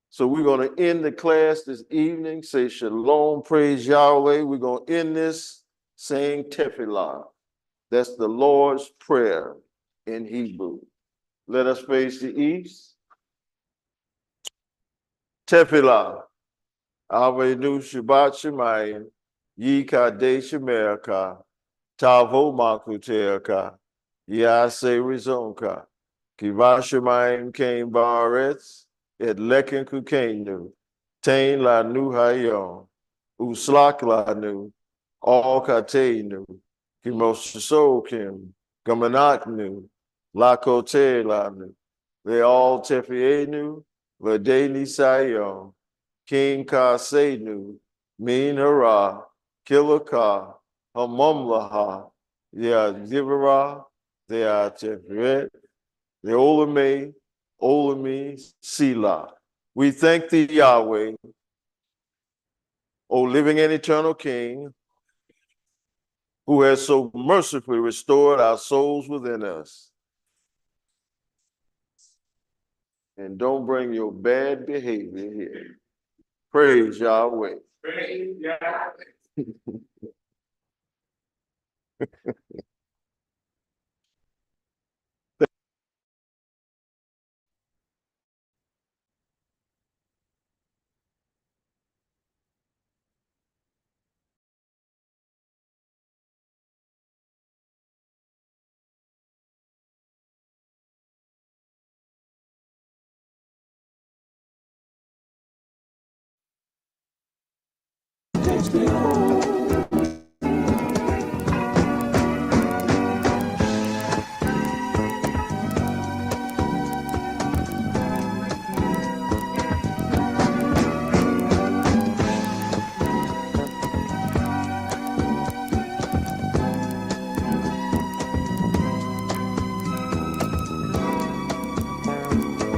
Speaker 4: So we're going to end the class this evening. Say shalom, praise Yahweh. We're going to end this saying tefillah. That's the Lord's Prayer in Hebrew. Let us face the east. Tefillah. Avenu Shabbat Shemayim. Yi Kadesh America. Tavo Makuteaka. Yase Rizonka. Kiva Shemayim Kain Baretz. Et Leken Kukenu. Tain La Nu Hayon. Uslak La Nu. All Katenu. Kimoshosokim. Gamanaknu. Lakote La Nu. They all Tefienu. Vade Nisayo, King Ka Senu, Min Hara, Kilaka, Hamumlaha, Thea Zivara, Thea Tiferet, the Olame, Sila. We thank thee, Yahweh, O living and eternal King, who has so mercifully restored our souls within us. And don't bring your bad behavior here. Praise Yahweh. Praise Yahweh.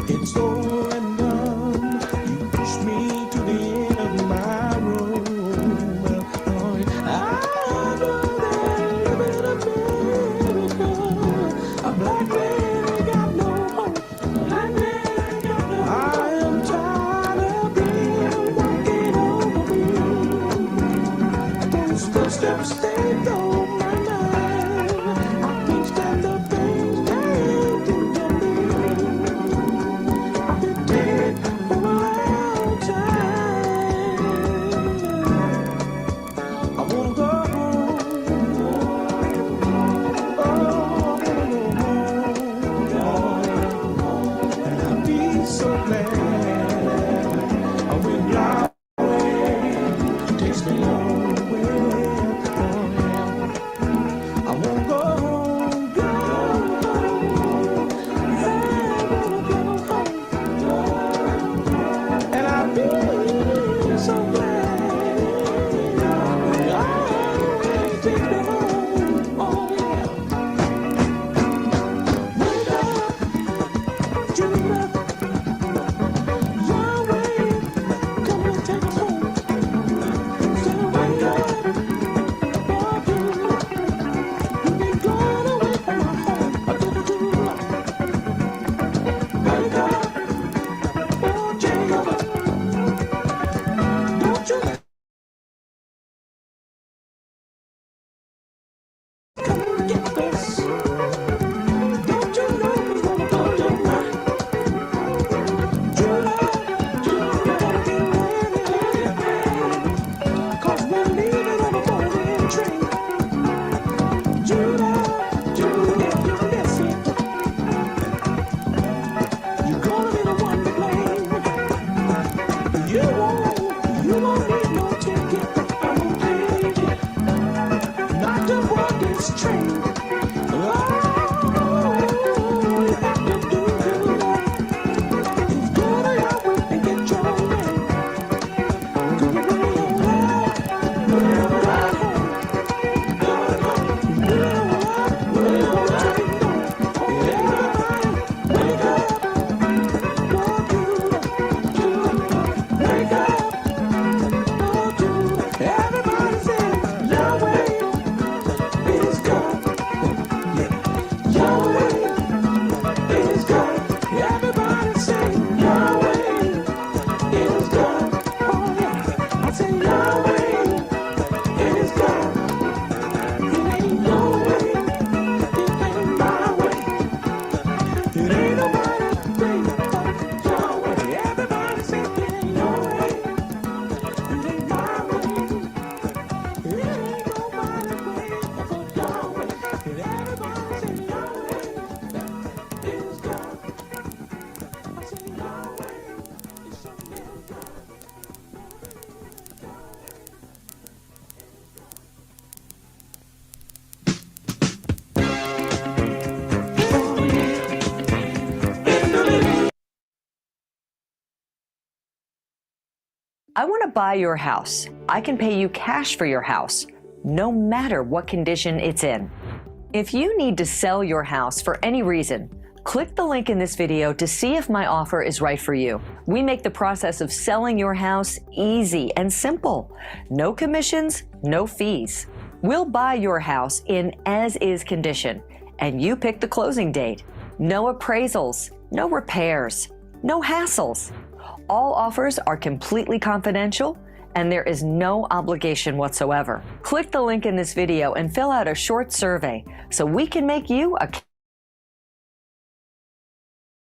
Speaker 2: It's over and done. You push me to the end of my room. I know there's a bit of miracle. A black man ain't got no hope. Black man ain't got no hope. I am tired of being walking over me. Those footsteps stay on my mind. I can't stand the things they do to me. I've been dead for a long time. I wanna go home. Oh, I wanna go home. And I'll be so glad when Yahweh takes me away. I wanna go home, go home. Yeah, I wanna go home. And I'll be so glad when Yahweh takes me home. Oh, yeah. Wake up, Judah. Yahweh, come and take us home. Say, wake up, oh, Judah. You've been gone away from my home. I took you to life. Wake up, oh, Jacob. Don't you come and get this. Don't you know it's gonna blow your mind?
Speaker 9: I want to buy your house. I can pay you cash for your house, no matter what condition it's in. If you need to sell your house for any reason, click the link in this video to see if my offer is right for you. We make the process of selling your house easy and simple. No commissions, no fees. We'll buy your house in as-is condition, and you pick the closing date. No appraisals, no repairs, no hassles. All offers are completely confidential, and there is no obligation whatsoever. Click the link in this video and fill out a short survey so we can make you a